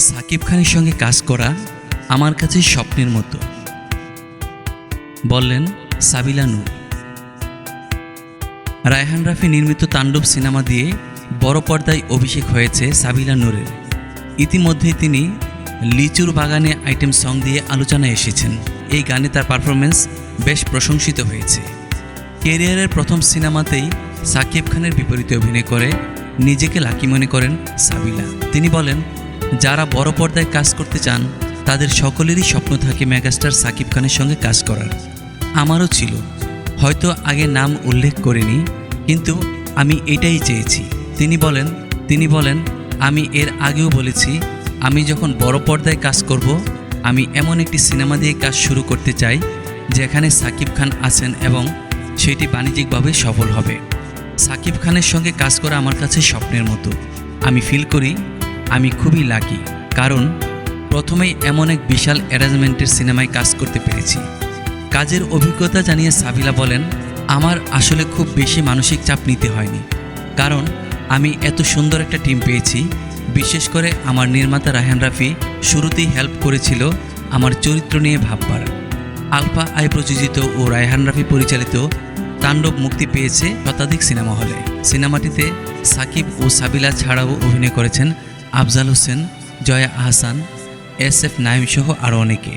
সাকিব খানের সঙ্গে কাজ করা আমার কাছে স্বপ্নের মতো, বললেন সাবিলা নূর। রায়হান রাফি নির্মিত তাণ্ডব সিনেমা দিয়ে বড় পর্দায় অভিষেক হয়েছে সাবিলা নূরের। ইতিমধ্যেই তিনি লিচুর বাগানে আইটেম সং দিয়ে আলোচনায় এসেছেন। এই গানে তার পারফরমেন্স বেশ প্রশংসিত হয়েছে। ক্যারিয়ারের প্রথম সিনেমাতেই সাকিব খানের বিপরীতে অভিনয় করে নিজেকে লাকি মনে করেন সাবিলা। তিনি বলেন, যারা বড় পর্দায় কাজ করতে চান তাদের সকলেরই স্বপ্ন থাকে মেগাস্টার সাকিব খানের সঙ্গে কাজ করার। আমারও ছিল, হয়তো আগে নাম উল্লেখ করিনি, কিন্তু আমি এটাই চেয়েছি। তিনি বলেন আমি এর আগেও বলেছি, আমি যখন বড় পর্দায় কাজ করব, আমি এমন একটি সিনেমা দিয়ে কাজ শুরু করতে চাই যেখানে সাকিব খান আছেন এবং সেটি বাণিজ্যিকভাবে সফল হবে। সাকিব খানের সঙ্গে কাজ করা আমার কাছে স্বপ্নের মতো। আমি ফিল করি আমি খুবই লাকি, কারণ প্রথমেই এমন এক বিশাল অ্যারেঞ্জমেন্টের সিনেমায় কাজ করতে পেরেছি। কাজের অভিজ্ঞতা জানিয়ে সাবিলা বলেন, আমার আসলে খুব বেশি মানসিক চাপ নিতে হয়নি, কারণ আমি এত সুন্দর একটা টিম পেয়েছি। বিশেষ করে আমার নির্মাতা রায়হান রাফি শুরুতেই হেল্প করেছিল আমার চরিত্র নিয়ে ভাববার। আলফা আই প্রযোজিত ও রায়হান রাফি পরিচালিত তাণ্ডব মুক্তি পেয়েছে শতাধিক সিনেমা হলে। সিনেমাটিতে সাকিব ও সাবিলা ছাড়াও অভিনয় করেছেন আফজাল হোসেন, জয়া আহসান, SF নাঈম সহ আরও অনেকে।